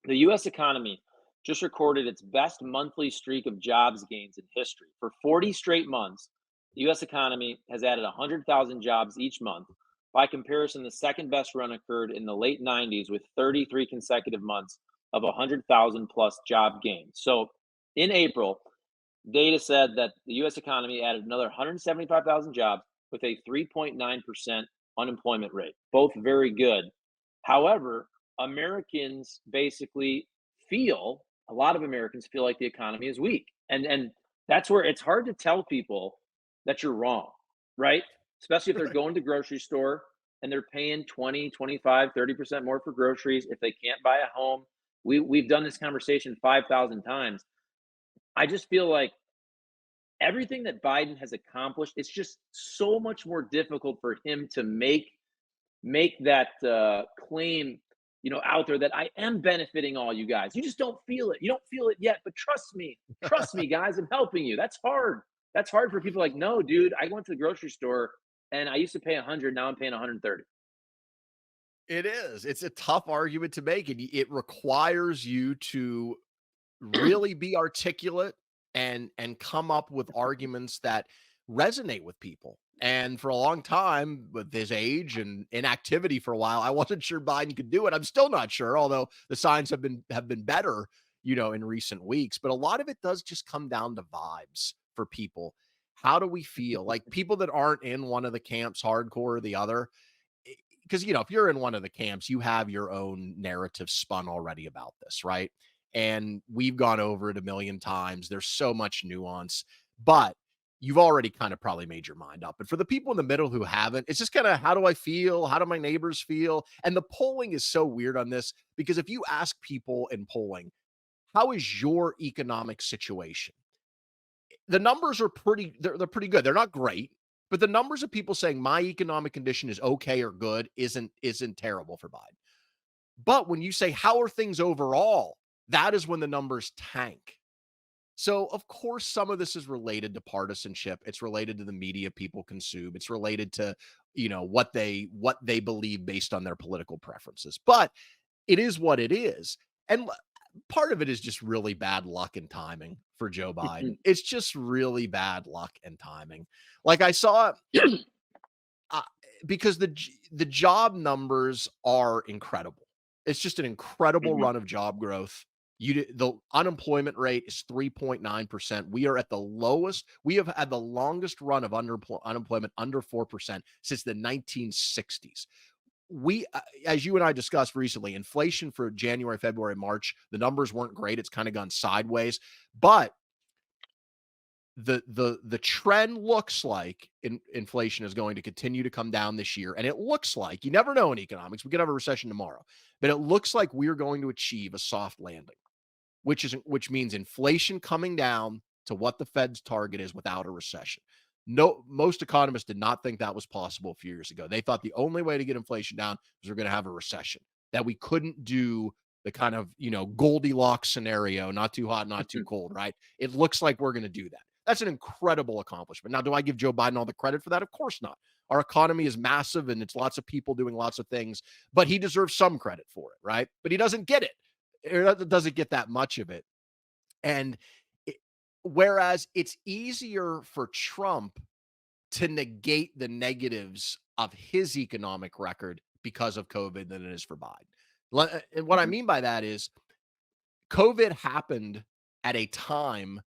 The U.S. economy just recorded its best monthly streak of jobs gains in history. For 40 straight months, the U.S. economy has added 100,000 jobs each month. By comparison, the second best run occurred in the late 90s with 33 consecutive months of 100,000 plus job gains. So in April, data said that the U.S. economy added another 175,000 jobs with a 3.9% unemployment rate, both very good. However, Americans basically feel a lot of Americans feel like the economy is weak. And that's where it's hard to tell people that you're wrong, right? Especially if they're Right. going to grocery store and they're paying 20, 25, 30% more for groceries if they can't buy a home. We've done this conversation 5,000 times. I just feel like everything that Biden has accomplished, it's just so much more difficult for him to make that claim, out there that I am benefiting all you guys. You just don't feel it. You don't feel it yet, but trust me, guys, I'm helping you. That's hard. That's hard for people like, no, dude. I went to the grocery store and I used to pay 100. Now I'm paying 130. It is. It's a tough argument to make, and it requires you to really be articulate and come up with arguments that resonate with people. And for a long time, with his age and inactivity for a while, I wasn't sure Biden could do it. I'm still not sure, although the signs have been better, in recent weeks. But a lot of it does just come down to vibes for people. How do we feel? Like people that aren't in one of the camps, hardcore or the other, because if you're in one of the camps, you have your own narrative spun already about this, right? And we've gone over it a million times. There's so much nuance, but you've already kind of probably made your mind up. But for the people in the middle who haven't, it's just kind of, how do I feel? How do my neighbors feel? And the polling is so weird on this because if you ask people in polling, how is your economic situation? The numbers are they're pretty good. They're not great, but the numbers of people saying my economic condition is okay or good isn't terrible for Biden. But when you say how are things overall, that is when the numbers tank. So of course some of this is related to partisanship. It's related to the media people consume. It's related to, what they believe based on their political preferences. But it is what it is. And part of it is just really bad luck and timing for Joe Biden. It's just really bad luck and timing. Like I saw uh, because the job numbers are incredible. It's just an incredible Mhm. run of job growth. The unemployment rate is 3.9%. We are at the lowest. We have had the longest run of unemployment under 4% since the 1960s. As you and I discussed recently, inflation for January, February, March, the numbers weren't great. It's kind of gone sideways, but the trend looks like inflation is going to continue to come down this year, and it looks like, you never know in economics, we could have a recession tomorrow, but it looks like we're going to achieve a soft landing, which means inflation coming down to what the Fed's target is without a recession. No, most economists did not think that was possible a few years ago. They thought the only way to get inflation down was we're going to have a recession, that we couldn't do the kind of, Goldilocks scenario, not too hot, not too cold, right? It looks like we're going to do that. That's an incredible accomplishment. Now, do I give Joe Biden all the credit for that? Of course not. Our economy is massive and it's lots of people doing lots of things, but he deserves some credit for it, right? But he doesn't get it. It doesn't get that much of it. And it, whereas it's easier for Trump to negate the negatives of his economic record because of COVID than it is for Biden. And what I Mhm. mean by that is COVID happened at a time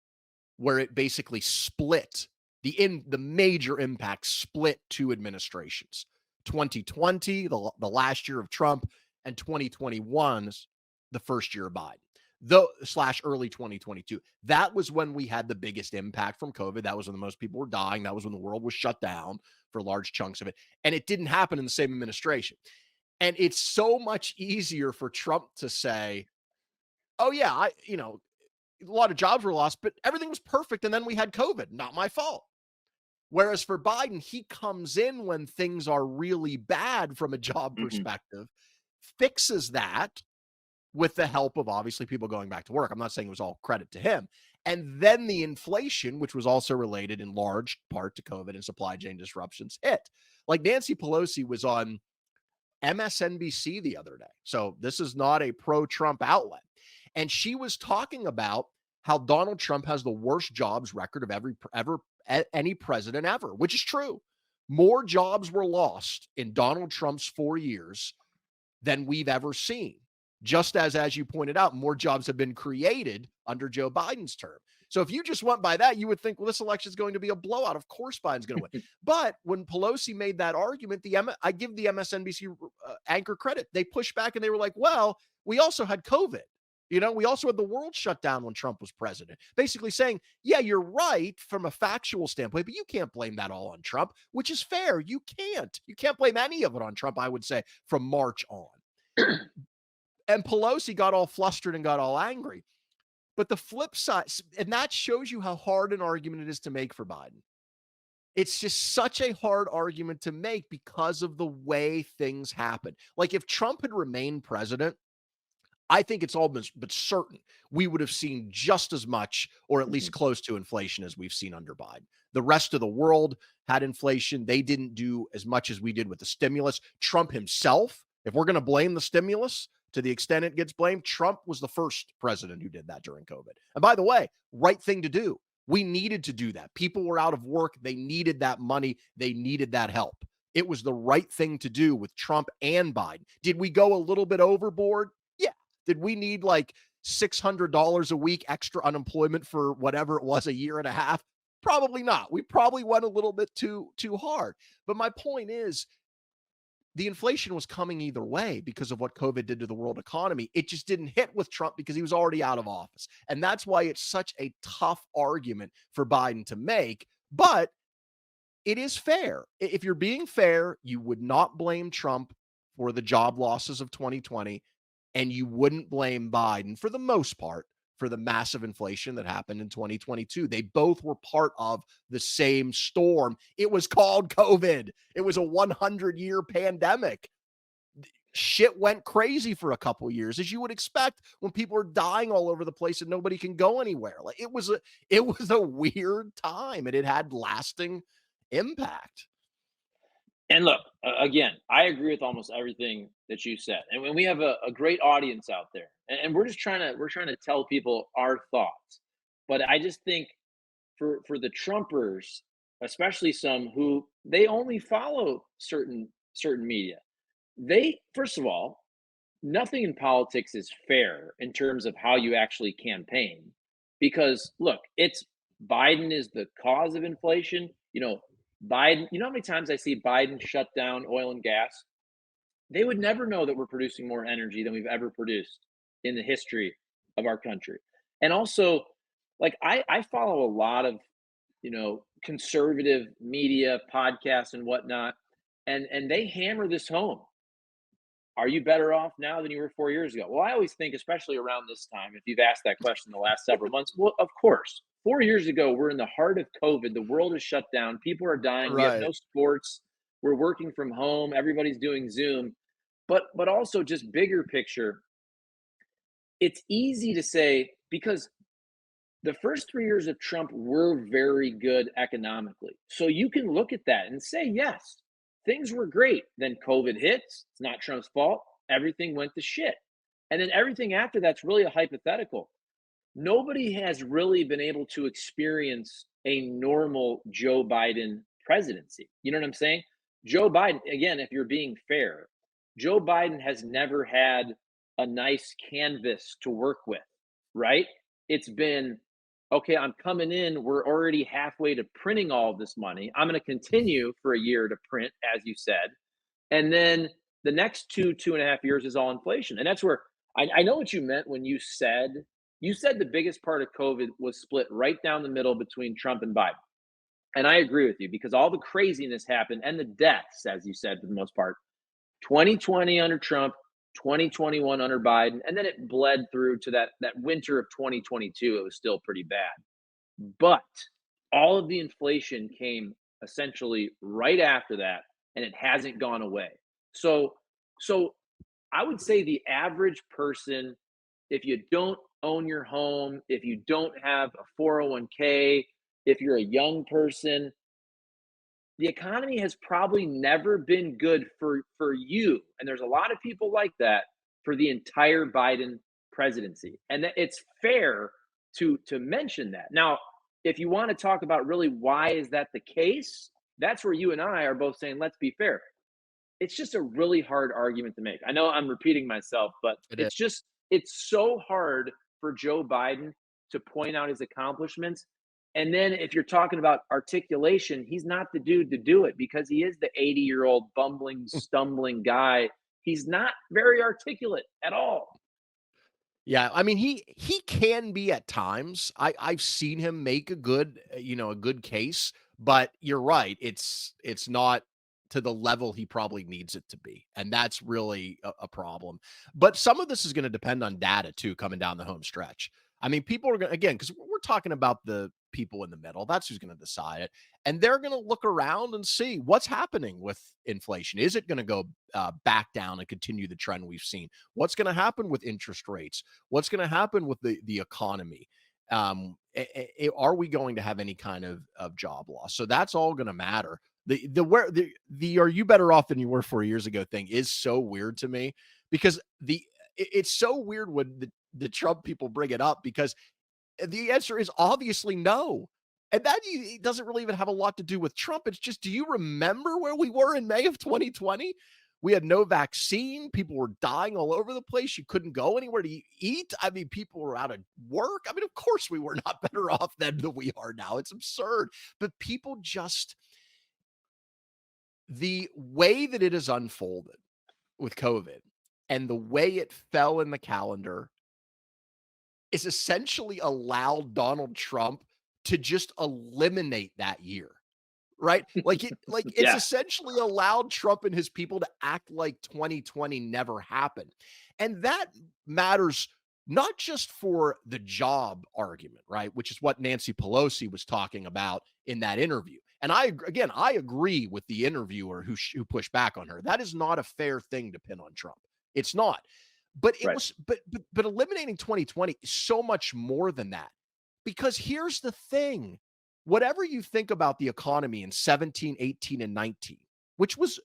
where it basically split the major impact split two administrations. 2020, the last year of Trump, and 2021's the first year of Biden. Though slash early 2022. That was when we had the biggest impact from COVID. That was when the most people were dying. That was when the world was shut down for large chunks of it. And it didn't happen in the same administration. And it's so much easier for Trump to say, oh yeah, a lot of jobs were lost, but everything was perfect. And then we had COVID. Not my fault. Whereas for Biden, he comes in when things are really bad from a job Mhm. perspective, fixes that with the help of obviously people going back to work. I'm not saying it was all credit to him. And then the inflation, which was also related in large part to COVID and supply chain disruptions, hit. Like Nancy Pelosi was on MSNBC the other day. So this is not a pro-Trump outlet. And she was talking about how Donald Trump has the worst jobs record of any president ever, which is true. More jobs were lost in Donald Trump's 4 years than we've ever seen. Just as you pointed out, more jobs have been created under Joe Biden's term. So if you just went by that, you would think, well, this election is going to be a blowout. Of course, Biden's going to win. But when Pelosi made that argument, I give the MSNBC anchor credit. They pushed back and they were like, well, we also had COVID. We also had the world shut down when Trump was president, basically saying, yeah, you're right from a factual standpoint, but you can't blame that all on Trump, which is fair. You can't blame any of it on Trump, I would say, from March on. And Pelosi got all flustered and got all angry. But the flip side, and that shows you how hard an argument it is to make for Biden. It's just such a hard argument to make because of the way things happen. Like if Trump had remained president, I think it's almost but certain we would have seen just as much or at least close to inflation as we've seen under Biden. The rest of the world had inflation. They didn't do as much as we did with the stimulus. Trump himself, if we're going to blame the stimulus to the extent it gets blamed, Trump was the first president who did that during COVID. And by the way, right thing to do. We needed to do that. People were out of work. They needed that money. They needed that help. It was the right thing to do with Trump and Biden. Did we go a little bit overboard? Yeah. Did we need like $600 a week extra unemployment for whatever it was, a year and a half? Probably not. We probably went a little bit too hard. But my point is, the inflation was coming either way because of what COVID did to the world economy. It just didn't hit with Trump because he was already out of office. And that's why it's such a tough argument for Biden to make. But it is fair. If you're being fair, you would not blame Trump for the job losses of 2020. And you wouldn't blame Biden, for the most part, for the massive inflation that happened in 2022. They both were part of the same storm. It was called COVID. It was a 100-year pandemic. Shit went crazy for a couple years, as you would expect when people are dying all over the place and nobody can go anywhere. Like it was a weird time, and it had lasting impact. And look, again, I agree with almost everything that you said. And when we have a great audience out there, and we're trying to tell people our thoughts. But I just think for the Trumpers, especially some who they only follow certain media, they, first of all, nothing in politics is fair in terms of how you actually campaign. Because look, it's Biden is the cause of inflation. Biden, you know how many times I see Biden shut down oil and gas? They would never know that we're producing more energy than we've ever produced in the history of our country. And also, like I follow a lot of, conservative media, podcasts and whatnot, and they hammer this home. Are you better off now than you were 4 years ago? Well, I always think, especially around this time, if you've asked that question the last several months, well, of course. 4 years ago, we're in the heart of COVID. The world is shut down. People are dying. We have Right. no sports. We're working from home. Everybody's doing Zoom. But also just bigger picture, it's easy to say because the first 3 years of Trump were very good economically. So you can look at that and say, yes, things were great. Then COVID hits. It's not Trump's fault. Everything went to shit. And then everything after that's really a hypothetical. Nobody has really been able to experience a normal Joe Biden presidency. You know what I'm saying? Joe Biden, again, if you're being fair, Joe Biden has never had a nice canvas to work with, right? It's been, okay, I'm coming in. We're already halfway to printing all of this money. I'm going to continue for a year to print, as you said. And then the next 2.5 years is all inflation. And that's where I know what you meant when you said the biggest part of COVID was split right down the middle between Trump and Biden. And I agree with you because all the craziness happened and the deaths, as you said, for the most part, 2020 under Trump, 2021 under Biden, and then it bled through to that winter of 2022. It was still pretty bad. But all of the inflation came essentially right after that, and it hasn't gone away. So I would say the average person, if you don't own your home, if you don't have a 401k, if you're a young person, the economy has probably never been good for you, and there's a lot of people like that, for the entire Biden presidency, and that it's fair to mention that. Now, if you want to talk about really why is that the case, that's where you and I are both saying let's be fair. It's just a really hard argument to make. I know I'm repeating myself, but It is. it's so hard for Joe Biden to point out his accomplishments. And then if you're talking about articulation, he's not the dude to do it because he is the 80-year-old bumbling, stumbling guy. He's not very articulate at all. Yeah, I mean, he can be at times. I've seen him make a good, a good case, but you're right. It's not to the level he probably needs it to be, and that's really a problem. But some of this is going to depend on data too, coming down the home stretch. I mean, people are going to, again, because we're talking about the people in the middle. That's who's going to decide it, and they're going to look around and see what's happening with inflation. Is it going to go back down and continue the trend we've seen? What's going to happen with interest rates? What's going to happen with the economy? Are we going to have any kind of job loss? So that's all going to matter. The are you better off than you were 4 years ago thing is so weird to me because it's so weird when the Trump people bring it up because the answer is obviously no. And that it doesn't really even have a lot to do with Trump. It's just, do you remember where we were in May of 2020? We had no vaccine. People were dying all over the place. You couldn't go anywhere to eat. I mean, people were out of work. I mean, of course, we were not better off than we are now. It's absurd. But people just, the way that it has unfolded with COVID and the way it fell in the calendar is essentially allowed Donald Trump to just eliminate that year. Right? It's Yeah, essentially allowed Trump and his people to act like 2020 never happened. And that matters not just for the job argument, right? Which is what Nancy Pelosi was talking about in that interview. And I agree with the interviewer who pushed back on her. That is not a fair thing to pin on Trump. It's not. But it right. was but eliminating 2020 is so much more than that. Because here's the thing, whatever you think about the economy in 17, 18, and 19, which was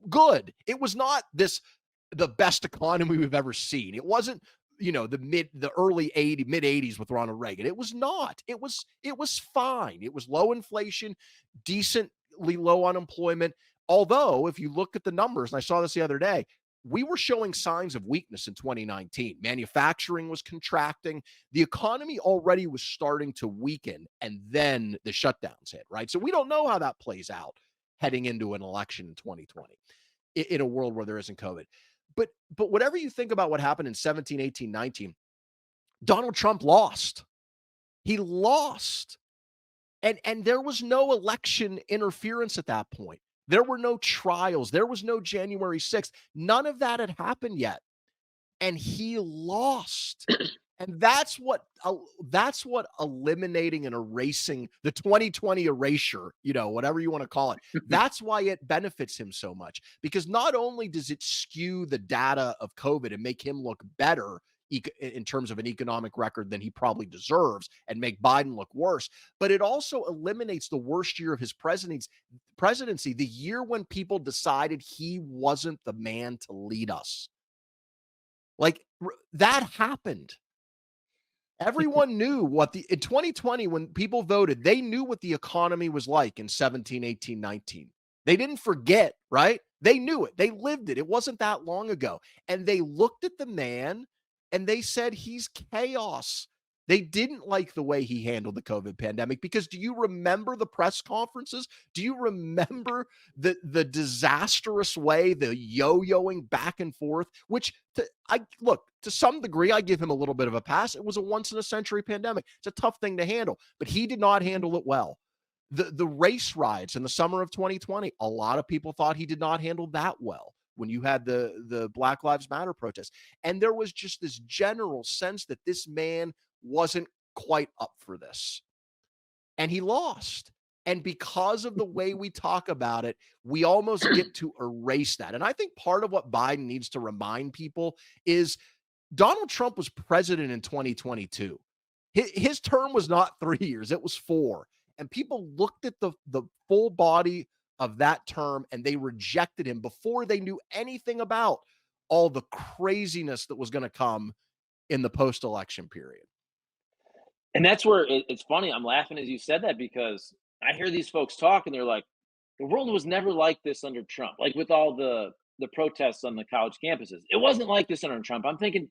good. It was not the best economy we've ever seen. It wasn't, the early mid 80s with Ronald Reagan. It was not. It was fine. It was low inflation, decently low unemployment. Although, if you look at the numbers, and I saw this the other day, we were showing signs of weakness in 2019. Manufacturing was contracting. The economy already was starting to weaken, and then the shutdowns hit, right? So we don't know how that plays out heading into an election in 2020 in a world where there isn't COVID. But whatever you think about what happened in 17, 18, 19, Donald Trump lost. He lost. And there was no election interference at that point. There were no trials. There was no January 6th. None of that had happened yet. And he lost. And that's what eliminating and erasing the 2020 erasure, whatever you want to call it. That's why it benefits him so much, because not only does it skew the data of COVID and make him look better in terms of an economic record than he probably deserves and make Biden look worse, but it also eliminates the worst year of his presidency, the year when people decided he wasn't the man to lead us. That happened. Everyone knew in 2020, when people voted, they knew what the economy was like in 17, 18, 19. They didn't forget, right? They knew it. They lived it. It wasn't that long ago. And they looked at the man and they said, he's chaos. They didn't like the way he handled the COVID pandemic, because do you remember the press conferences? Do you remember the disastrous way, the yo-yoing back and forth, which to some degree, I give him a little bit of a pass. It was a once in a century pandemic. It's a tough thing to handle, but he did not handle it well. The race riots in the summer of 2020, a lot of people thought he did not handle that well when you had the Black Lives Matter protests. And there was just this general sense that this man wasn't quite up for this. And he lost. And because of the way we talk about it, we almost get to erase that. And I think part of what Biden needs to remind people is Donald Trump was president in 2022. His term was not 3 years, it was 4. And people looked at the full body of that term and they rejected him before they knew anything about all the craziness that was going to come in the post-election period. And that's where it's funny. I'm laughing as you said that because I hear these folks talk and they're like, the world was never like this under Trump. Like with all the protests on the college campuses, it wasn't like this under Trump. I'm thinking,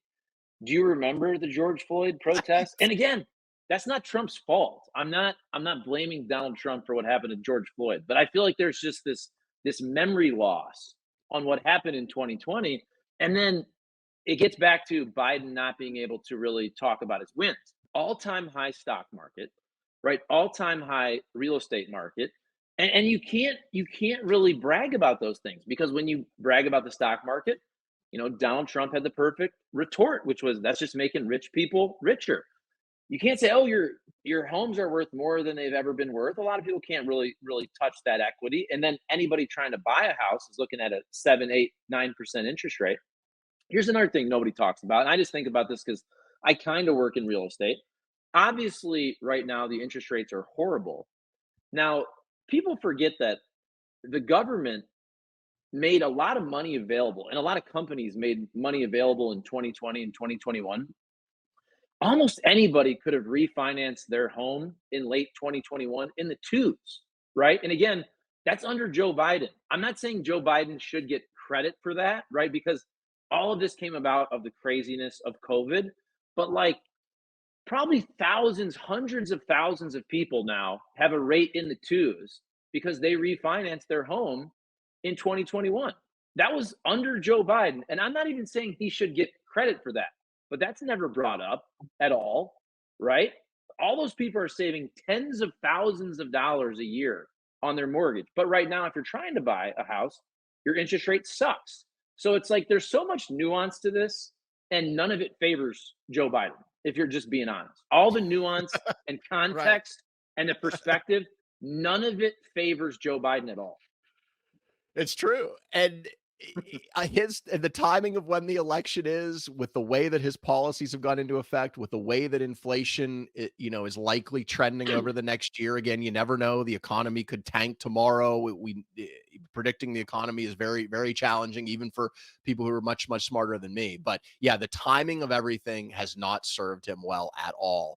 do you remember the George Floyd protests? And again, that's not Trump's fault. I'm not blaming Donald Trump for what happened to George Floyd, but I feel like there's just this memory loss on what happened in 2020. And then it gets back to Biden not being able to really talk about his wins. All-time high stock market, right? All-time high real estate market. And you can't really brag about those things because when you brag about the stock market, Donald Trump had the perfect retort, which was that's just making rich people richer. You can't say, "Oh, your homes are worth more than they've ever been worth." A lot of people can't really touch that equity. And then anybody trying to buy a house is looking at a 7, 8, 9% interest rate. Here's another thing nobody talks about, and I just think about this because I kind of work in real estate. Obviously, right now the interest rates are horrible. Now, people forget that the government made a lot of money available, and a lot of companies made money available in 2020 and 2021. Almost anybody could have refinanced their home in late 2021 in the twos, right? And again, that's under Joe Biden. I'm not saying Joe Biden should get credit for that, right? Because all of this came about of the craziness of COVID, but like probably thousands, hundreds of thousands of people now have a rate in the twos because they refinanced their home in 2021. That was under Joe Biden. And I'm not even saying he should get credit for that, but that's never brought up at all, right? All those people are saving tens of thousands of dollars a year on their mortgage. But right now, if you're trying to buy a house, your interest rate sucks. So it's like there's so much nuance to this, and none of it favors Joe Biden, if you're just being honest. All the nuance and Right. context and the perspective, none of it favors Joe Biden at all. It's true. And his and the timing of when the election is, with the way that his policies have gone into effect, with the way that inflation, is likely trending over the next year. Again, you never know. The economy could tank tomorrow. Predicting the economy is very, very challenging, even for people who are much, much smarter than me. But yeah, the timing of everything has not served him well at all.